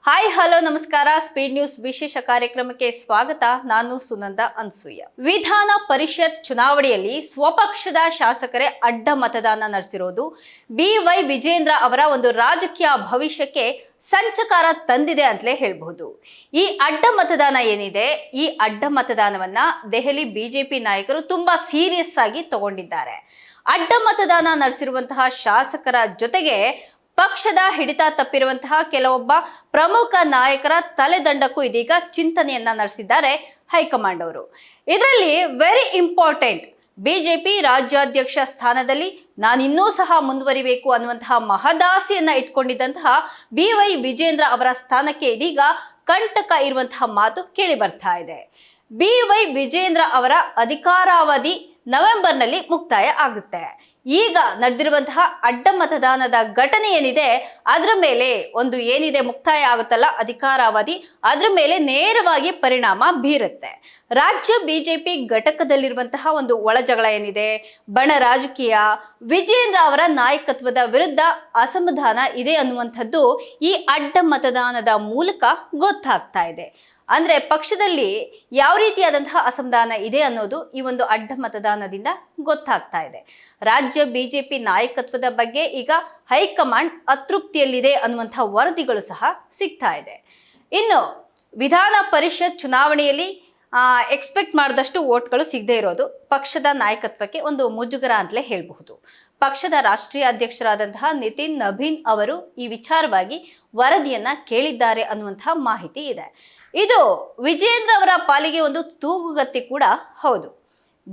Hi hello ನಮಸ್ಕಾರ. Speed news ವಿಶೇಷ ಕಾರ್ಯಕ್ರಮಕ್ಕೆ ಸ್ವಾಗತ. ನಾನು ಸುನಂದ ಅನ್ಸೂಯ. ವಿಧಾನ ಪರಿಷತ್ ಚುನಾವಣೆಯಲ್ಲಿ ಸ್ವಪಕ್ಷದ ಶಾಸಕರೇ ಅಡ್ಡ ಮತದಾನ ನಡೆಸಿರೋದು BY ವಿಜೇಂದ್ರ ಅವರ ಒಂದು ರಾಜಕೀಯ ಭವಿಷ್ಯಕ್ಕೆ ಸಂಚಕಾರ ತಂದಿದೆ ಅಂತಲೇ ಹೇಳಬಹುದು. ಈ ಅಡ್ಡ ಮತದಾನ ಏನಿದೆ, ಈ ಅಡ್ಡ ಮತದಾನವನ್ನ ದೆಹಲಿ ಬಿಜೆಪಿ ನಾಯಕರು ತುಂಬಾ ಸೀರಿಯಸ್ ಆಗಿ ತಗೊಂಡಿದ್ದಾರೆ. ಅಡ್ಡ ಮತದಾನ ನಡೆಸಿರುವಂತಹ ಶಾಸಕರ ಜೊತೆಗೆ ಪಕ್ಷದ ಹಿಡಿತ ತಪ್ಪಿರುವಂತಹ ಕೆಲವೊಬ್ಬ ಪ್ರಮುಖ ನಾಯಕರ ತಲೆದಂಡಕ್ಕೂ ಇದೀಗ ಚಿಂತನೆಯನ್ನ ನಡೆಸಿದ್ದಾರೆ ಹೈಕಮಾಂಡ್ ಅವರು. ಇದರಲ್ಲಿ ವೆರಿ ಇಂಪಾರ್ಟೆಂಟ್, ಬಿಜೆಪಿ ರಾಜ್ಯಾಧ್ಯಕ್ಷ ಸ್ಥಾನದಲ್ಲಿ ನಾನಿನ್ನೂ ಸಹ ಮುಂದುವರಿಬೇಕು ಅನ್ನುವಂತಹ ಮಹದಾಸೆಯನ್ನ ಇಟ್ಕೊಂಡಿದ್ದಂತಹ BY ವಿಜೇಂದ್ರ ಅವರ ಸ್ಥಾನಕ್ಕೆ ಇದೀಗ ಕಂಟಕ ಇರುವಂತಹ ಮಾತು ಕೇಳಿ ಬರ್ತಾ ಇದೆ. BY ವಿಜೇಂದ್ರ ಅವರ ಅಧಿಕಾರಾವಧಿ ನವೆಂಬರ್ನಲ್ಲಿ ಮುಕ್ತಾಯ ಆಗುತ್ತೆ. ಈಗ ನಡೆದಿರುವಂತಹ ಅಡ್ಡ ಮತದಾನದ ಘಟನೆ ಏನಿದೆ, ಅದರ ಮೇಲೆ ಒಂದು ಏನಿದೆ ಮುಕ್ತಾಯ ಆಗುತ್ತಲ್ಲ ಅಧಿಕಾರಾವಧಿ, ಅದರ ಮೇಲೆ ನೇರವಾಗಿ ಪರಿಣಾಮ ಬೀರುತ್ತೆ. ರಾಜ್ಯ ಬಿಜೆಪಿ ಘಟಕದಲ್ಲಿರುವಂತಹ ಒಂದು ಒಳಜಗಳ ಏನಿದೆ, ಬಣ ರಾಜಕೀಯ, ವಿಜೇಂದ್ರ ಅವರ ನಾಯಕತ್ವದ ವಿರುದ್ಧ ಅಸಮಾಧಾನ ಇದೆ ಅನ್ನುವಂಥದ್ದು ಈ ಅಡ್ಡ ಮತದಾನದ ಮೂಲಕ ಗೊತ್ತಾಗ್ತಾ ಇದೆ. ಅಂದ್ರೆ ಪಕ್ಷದಲ್ಲಿ ಯಾವ ರೀತಿಯಾದಂತಹ ಅಸಮಾಧಾನ ಇದೆ ಅನ್ನೋದು ಈ ಒಂದು ಅಡ್ಡ ಮತದಾನದಿಂದ ಗೊತ್ತಾಗ್ತಾ ಇದೆ. ರಾಜ್ಯ ಬಿಜೆಪಿ ನಾಯಕತ್ವದ ಬಗ್ಗೆ ಈಗ ಹೈಕಮಾಂಡ್ ಅತೃಪ್ತಿಯಲ್ಲಿದೆ ಅನ್ನುವಂತಹ ವರದಿಗಳು ಸಹ ಸಿಗ್ತಾ ಇದೆ. ಇನ್ನು ವಿಧಾನ ಪರಿಷತ್ ಚುನಾವಣೆಯಲ್ಲಿ ಎಕ್ಸ್ಪೆಕ್ಟ್ ಮಾಡಿದಷ್ಟು ವೋಟ್ಗಳು ಸಿಗದೇ ಇರೋದು ಪಕ್ಷದ ನಾಯಕತ್ವಕ್ಕೆ ಒಂದು ಮುಜುಗರ ಅಂತಲೇ ಹೇಳಬಹುದು. ಪಕ್ಷದ ರಾಷ್ಟ್ರೀಯ ಅಧ್ಯಕ್ಷರಾದಂತಹ ನಿತಿನ್ ನಬೀನ್ ಅವರು ಈ ವಿಚಾರವಾಗಿ ವರದಿಯನ್ನ ಕೇಳಿದ್ದಾರೆ ಅನ್ನುವಂತಹ ಮಾಹಿತಿ ಇದೆ. ಇದು ವಿಜೇಂದ್ರ ಅವರ ಪಾಲಿಗೆ ಒಂದು ತೂಗುಗತ್ತಿ ಕೂಡ ಹೌದು.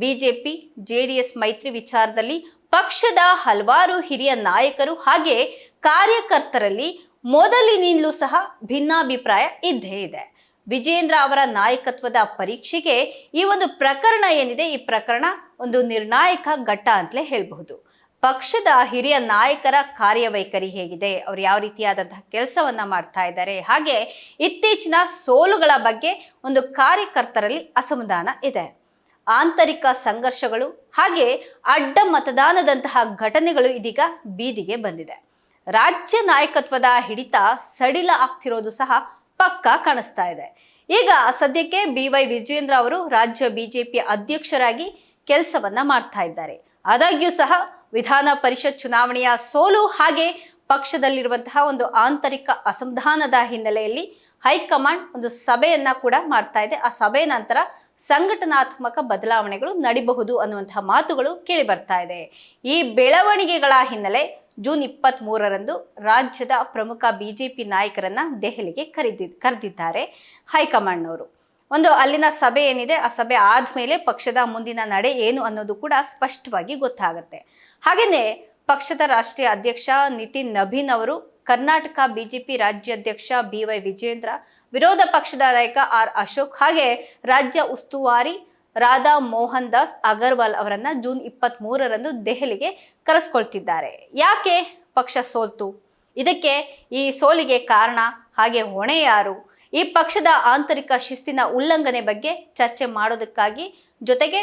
ಬಿಜೆಪಿ JDS ಮೈತ್ರಿ ವಿಚಾರದಲ್ಲಿ ಪಕ್ಷದ ಹಲವಾರು ಹಿರಿಯ ನಾಯಕರು ಹಾಗೆ ಕಾರ್ಯಕರ್ತರಲ್ಲಿ ಮೊದಲಿನಿಂದಲೂ ಸಹ ಭಿನ್ನಾಭಿಪ್ರಾಯ ಇದ್ದೇ ಇದೆ. ವಿಜೇಂದ್ರ ಅವರ ನಾಯಕತ್ವದ ಪರೀಕ್ಷೆಗೆ ಈ ಒಂದು ಪ್ರಕರಣ ಏನಿದೆ, ಈ ಪ್ರಕರಣ ಒಂದು ನಿರ್ಣಾಯಕ ಘಟ್ಟ ಅಂತಲೇ ಹೇಳಬಹುದು. ಪಕ್ಷದ ಹಿರಿಯ ನಾಯಕರ ಕಾರ್ಯವೈಖರಿ ಹೇಗಿದೆ, ಅವರು ಯಾವ ರೀತಿಯಾದಂತಹ ಕೆಲಸವನ್ನ ಮಾಡ್ತಾ ಇದ್ದಾರೆ, ಹಾಗೆ ಇತ್ತೀಚಿನ ಸೋಲುಗಳ ಬಗ್ಗೆ ಒಂದು ಕಾರ್ಯಕರ್ತರಲ್ಲಿ ಅಸಮಾಧಾನ ಇದೆ. ಆಂತರಿಕ ಸಂಘರ್ಷಗಳು ಹಾಗೆ ಅಡ್ಡ ಮತದಾನದಂತಹ ಘಟನೆಗಳು ಇದೀಗ ಬೀದಿಗೆ ಬಂದಿದೆ. ರಾಜ್ಯ ನಾಯಕತ್ವದ ಹಿಡಿತ ಸಡಿಲ ಆಗ್ತಿರೋದು ಸಹ ಪಕ್ಕಾ ಕಾಣಿಸ್ತಾ ಇದೆ. ಈಗ ಸದ್ಯಕ್ಕೆ BY ವಿಜೇಂದ್ರ ಅವರು ರಾಜ್ಯ ಬಿಜೆಪಿ ಅಧ್ಯಕ್ಷರಾಗಿ ಕೆಲಸವನ್ನ ಮಾಡ್ತಾ ಇದ್ದಾರೆ. ಆದಾಗ್ಯೂ ಸಹ ವಿಧಾನ ಪರಿಷತ್ ಚುನಾವಣೆಯ ಸೋಲು ಹಾಗೆ ಪಕ್ಷದಲ್ಲಿರುವಂತಹ ಒಂದು ಆಂತರಿಕ ಅಸಮಾಧಾನದ ಹಿನ್ನೆಲೆಯಲ್ಲಿ ಹೈಕಮಾಂಡ್ ಒಂದು ಸಭೆಯನ್ನ ಕೂಡ ಮಾಡ್ತಾ ಇದೆ. ಆ ಸಭೆ ನಂತರ ಸಂಘಟನಾತ್ಮಕ ಬದಲಾವಣೆಗಳು ನಡಿಬಹುದು ಅನ್ನುವಂತಹ ಮಾತುಗಳು ಕೇಳಿ ಬರ್ತಾ ಇದೆ. ಈ ಬೆಳವಣಿಗೆಗಳ ಹಿನ್ನೆಲೆ ಜೂನ್ 23ರಂದು ರಾಜ್ಯದ ಪ್ರಮುಖ ಬಿಜೆಪಿ ನಾಯಕರನ್ನ ದೆಹಲಿಗೆ ಕರೆದಿದ್ದಾರೆ ಹೈಕಮಾಂಡ್ನವರು. ಒಂದು ಅಲ್ಲಿನ ಸಭೆ ಏನಿದೆ, ಆ ಸಭೆ ಆದ್ಮೇಲೆ ಪಕ್ಷದ ಮುಂದಿನ ನಡೆ ಏನು ಅನ್ನೋದು ಕೂಡ ಸ್ಪಷ್ಟವಾಗಿ ಗೊತ್ತಾಗುತ್ತೆ. ಹಾಗೇನೆ ಪಕ್ಷದ ರಾಷ್ಟ್ರೀಯ ಅಧ್ಯಕ್ಷ ನಿತಿನ್ ನಬೀನ್ ಅವರು, ಕರ್ನಾಟಕ ಬಿಜೆಪಿ ರಾಜ್ಯಾಧ್ಯಕ್ಷ BY ವಿಜೇಂದ್ರ, ವಿರೋಧ ಪಕ್ಷದ ನಾಯಕ R ಅಶೋಕ್ ಹಾಗೆ ರಾಜ್ಯ ಉಸ್ತುವಾರಿ ರಾಧಾ ಮೋಹನ್ ದಾಸ್ ಅಗರ್ವಾಲ್ ಅವರನ್ನ ಜೂನ್ 23ರಂದು ದೆಹಲಿಗೆ ಕರೆಸ್ಕೊಳ್ತಿದ್ದಾರೆ. ಯಾಕೆ ಪಕ್ಷ ಸೋಲ್ತು, ಇದಕ್ಕೆ ಈ ಸೋಲಿಗೆ ಕಾರಣ ಹಾಗೆ ಹೊಣೆ ಯಾರು, ಈ ಪಕ್ಷದ ಆಂತರಿಕ ಶಿಸ್ತಿನ ಉಲ್ಲಂಘನೆ ಬಗ್ಗೆ ಚರ್ಚೆ ಮಾಡೋದಕ್ಕಾಗಿ, ಜೊತೆಗೆ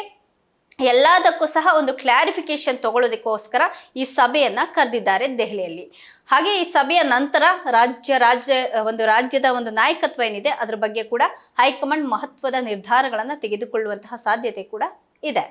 ಎಲ್ಲದಕ್ಕೂ ಸಹ ಒಂದು ಕ್ಲಾರಿಫಿಕೇಶನ್ ತಗೊಳ್ಳೋದಕ್ಕೋಸ್ಕರ ಈ ಸಭೆಯನ್ನ ಕರೆದಿದ್ದಾರೆ ದೆಹಲಿಯಲ್ಲಿ. ಹಾಗೆ ಈ ಸಭೆಯ ನಂತರ ರಾಜ್ಯದ ಒಂದು ನಾಯಕತ್ವ ಏನಿದೆ ಅದರ ಬಗ್ಗೆ ಕೂಡ ಹೈಕಮಾಂಡ್ ಮಹತ್ವದ ನಿರ್ಧಾರಗಳನ್ನು ತೆಗೆದುಕೊಳ್ಳುವಂತಹ ಸಾಧ್ಯತೆ ಕೂಡ ಇದೆ.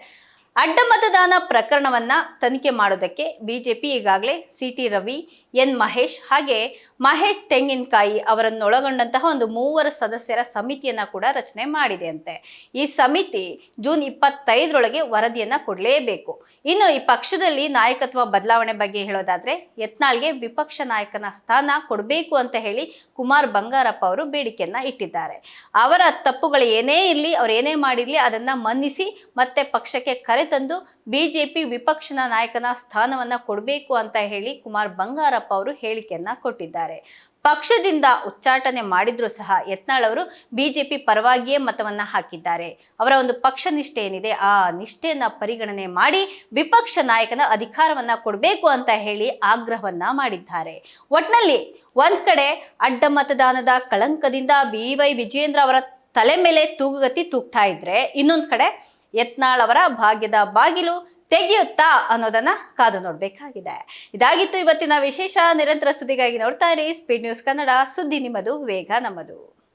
ಅಡ್ಡ ಮತದಾನ ಪ್ರಕರಣವನ್ನ ತನಿಖೆ ಮಾಡೋದಕ್ಕೆ ಬಿಜೆಪಿ ಈಗಾಗಲೇ CT ರವಿ, N ಮಹೇಶ್ ಹಾಗೆ ಮಹೇಶ್ ತೆಂಗಿನಕಾಯಿ ಅವರನ್ನೊಳಗೊಂಡಂತಹ ಒಂದು 3 ಸದಸ್ಯರ ಸಮಿತಿಯನ್ನ ಕೂಡ ರಚನೆ ಮಾಡಿದೆ ಅಂತೆ. ಈ ಸಮಿತಿ ಜೂನ್ 25ರೊಳಗೆ ವರದಿಯನ್ನ ಕೊಡಲೇಬೇಕು. ಇನ್ನು ಈ ಪಕ್ಷದಲ್ಲಿ ನಾಯಕತ್ವ ಬದಲಾವಣೆ ಬಗ್ಗೆ ಹೇಳೋದಾದ್ರೆ, ಯತ್ನಾಳ್ಗೆ ವಿಪಕ್ಷ ನಾಯಕನ ಸ್ಥಾನ ಕೊಡಬೇಕು ಅಂತ ಹೇಳಿ ಕುಮಾರ್ ಬಂಗಾರಪ್ಪ ಅವರು ಬೇಡಿಕೆಯನ್ನ ಇಟ್ಟಿದ್ದಾರೆ. ಅವರ ತಪ್ಪುಗಳು ಏನೇ ಇರಲಿ, ಅವ್ರು ಏನೇ ಮಾಡಿರ್ಲಿ ಅದನ್ನ ಮನ್ನಿಸಿ ಮತ್ತೆ ಪಕ್ಷಕ್ಕೆ ಕರೆತಂದು ಬಿಜೆಪಿ ವಿಪಕ್ಷ ನಾಯಕನ ಸ್ಥಾನವನ್ನ ಕೊಡಬೇಕು ಅಂತ ಹೇಳಿ ಕುಮಾರ್ ಬಂಗಾರಪ್ಪ ಅವರು ಹೇಳಿಕೆಯನ್ನ ಕೊಟ್ಟಿದ್ದಾರೆ. ಪಕ್ಷದಿಂದ ಉಚ್ಚಾಟನೆ ಮಾಡಿದ್ರು ಸಹ ಯತ್ನಾಳ್ ಅವರು ಬಿಜೆಪಿ ಪರವಾಗಿಯೇ ಮತವನ್ನ ಹಾಕಿದ್ದಾರೆ. ಅವರ ಒಂದು ಪಕ್ಷ ನಿಷ್ಠೆ ಏನಿದೆ, ಆ ನಿಷ್ಠೆಯನ್ನ ಪರಿಗಣನೆ ಮಾಡಿ ವಿಪಕ್ಷ ನಾಯಕನ ಅಧಿಕಾರವನ್ನ ಕೊಡಬೇಕು ಅಂತ ಹೇಳಿ ಆಗ್ರಹವನ್ನ ಮಾಡಿದ್ದಾರೆ. ಒಟ್ನಲ್ಲಿ ಒಂದ್ ಕಡೆ ಅಡ್ಡ ಮತದಾನದ ಕಳಂಕದಿಂದ BY ವಿಜೇಂದ್ರ ಅವರ ತಲೆ ಮೇಲೆ ತೂಗುಗತಿ ತೂಗ್ತಾ ಇದ್ರೆ, ಇನ್ನೊಂದ್ ಕಡೆ ಯತ್ನಾಳ್ ಅವರ ಭಾಗ್ಯದ ಬಾಗಿಲು ತೆಗೆಯುತ್ತಾ ಅನ್ನೋದನ್ನ ಕಾದು ನೋಡ್ಬೇಕಾಗಿದೆ. ಇದಾಗಿತ್ತು ಇವತ್ತಿನ ವಿಶೇಷ. ನಿರಂತರ ಸುದ್ದಿಗಾಗಿ ನೋಡ್ತಾ ಇರಿ ಸ್ಪೀಡ್ ನ್ಯೂಸ್ ಕನ್ನಡ. ಸುದ್ದಿ ನಿಮ್ಮದು, ವೇಗ ನಮ್ಮದು.